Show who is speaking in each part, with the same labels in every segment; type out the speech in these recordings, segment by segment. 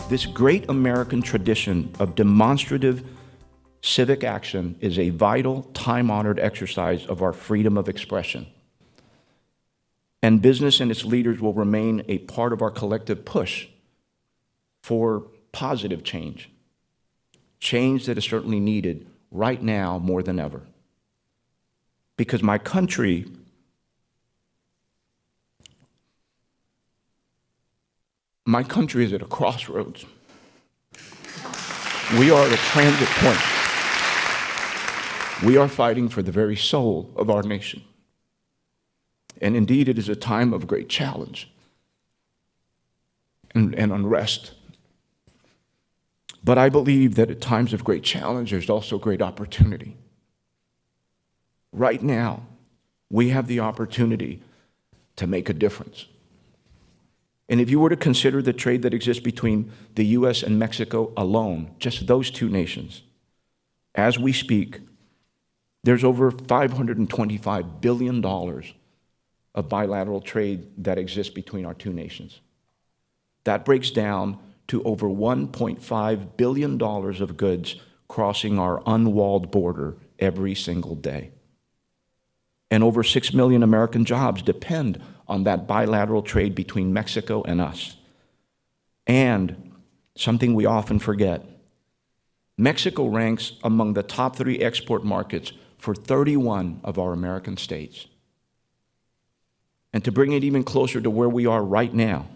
Speaker 1: This great American tradition of demonstrative civic action is a vital, time-honored exercise of our freedom of expression. And business and its leaders will remain a part of our collective push for positive change, change that is certainly needed right now more than ever. Because my country is at a crossroads. We are at a transit point. We are fighting for the very soul of our nation. And indeed, it is a time of great challenge and unrest. But I believe that at times of great challenge, there's also great opportunity. Right now, we have the opportunity to make a difference. And if you were to consider the trade that exists between the U.S. and Mexico alone, just those two nations, as we speak, there's over $525 billion of bilateral trade that exists between our two nations. That breaks down to over $1.5 billion of goods crossing our unwalled border every single day. And over 6 million American jobs depend on that bilateral trade between Mexico and us. And something we often forget, Mexico ranks among the top 3 export markets for 31 of our American states. And to bring it even closer to where we are right now,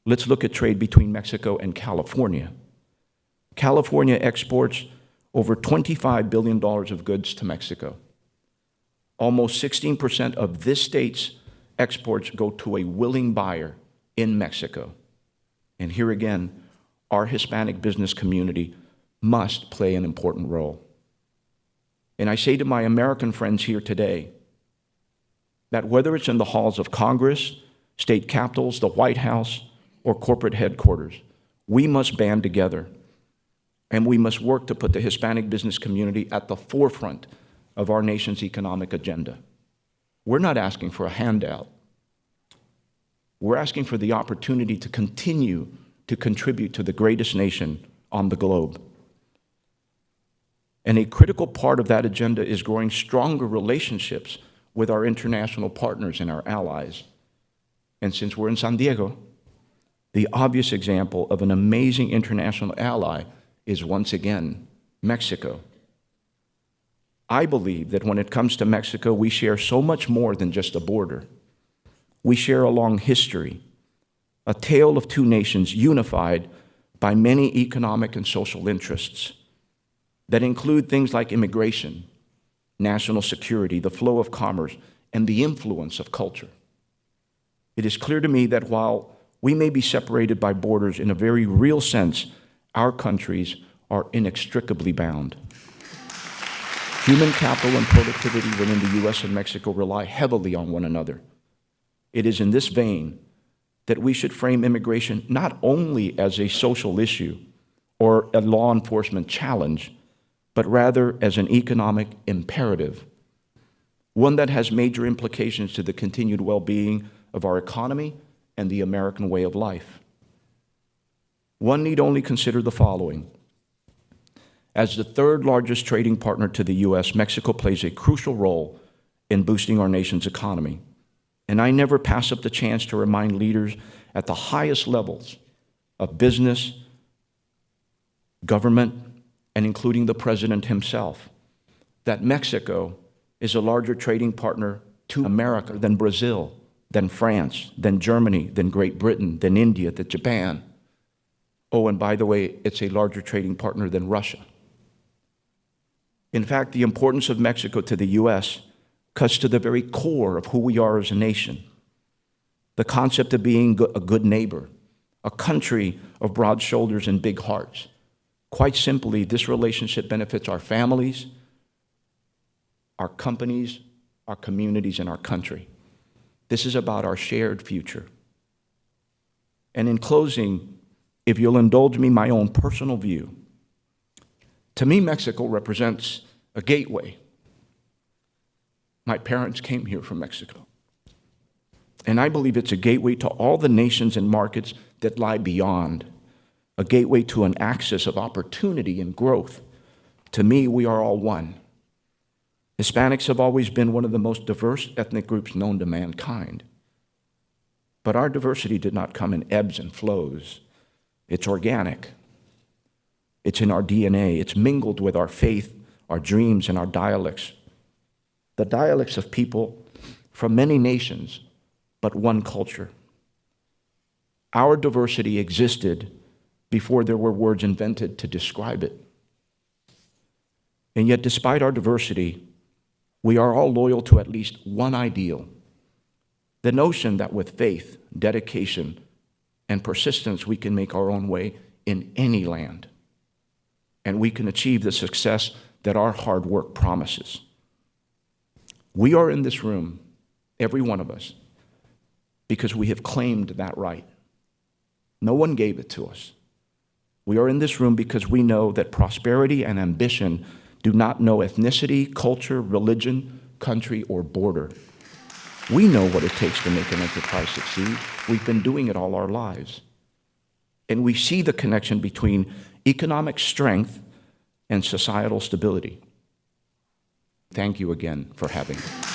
Speaker 1: let's look at trade between Mexico and California. California exports over $25 billion of goods to Mexico. Almost 16% of this state's exports go to a willing buyer in Mexico. And here again, our Hispanic business community must play an important role. And I say to my American friends here today that whether it's in the halls of Congress, state capitals, the White House, or corporate headquarters, we must band together and we must work to put the Hispanic business community at the forefront of our nation's economic agenda. We're not asking for a handout. We're asking for the opportunity to continue to contribute to the greatest nation on the globe. And a critical part of that agenda is growing stronger relationships with our international partners and our allies. And since we're in San Diego, the obvious example of an amazing international ally is once again Mexico. I believe that when it comes to Mexico, we share so much more than just a border. We share a long history, a tale of two nations unified by many economic and social interests that include things like immigration, national security, the flow of commerce, and the influence of culture. It is clear to me that while we may be separated by borders in a very real sense, our countries are inextricably bound. Human capital and productivity within the U.S. and Mexico rely heavily on one another. It is in this vein that we should frame immigration not only as a social issue or a law enforcement challenge, but rather as an economic imperative, one that has major implications to the continued well-being of our economy and the American way of life. One need only consider the following. As the third largest trading partner to the U.S., Mexico plays a crucial role in boosting our nation's economy. And I never pass up the chance to remind leaders at the highest levels of business, government, and including the president himself, that Mexico is a larger trading partner to America than Brazil, than France, than Germany, than Great Britain, than India, than Japan. Oh, and by the way, it's a larger trading partner than Russia. In fact, the importance of Mexico to the U.S. cuts to the very core of who we are as a nation. The concept of being a good neighbor, a country of broad shoulders and big hearts. Quite simply, this relationship benefits our families, our companies, our communities, and our country. This is about our shared future. And in closing, if you'll indulge me my own personal view, to me, Mexico represents a gateway. My parents came here from Mexico. And I believe it's a gateway to all the nations and markets that lie beyond. a gateway to an axis of opportunity and growth. To me, we are all one. Hispanics have always been one of the most diverse ethnic groups known to mankind. But our diversity did not come in ebbs and flows. It's organic. It's in our DNA. It's mingled with our faith, our dreams, and our dialects. The dialects of people from many nations, but one culture. Our diversity existed before there were words invented to describe it. And yet, despite our diversity, we are all loyal to at least one ideal: the notion that with faith, dedication, and persistence, we can make our own way in any land, and we can achieve the success that our hard work promises. We are in this room, every one of us, because we have claimed that right. No one gave it to us. We are in this room because we know that prosperity and ambition do not know ethnicity, culture, religion, country, or border. We know what it takes to make an enterprise succeed. We've been doing it all our lives. And we see the connection between economic strength and societal stability. Thank you again for having me.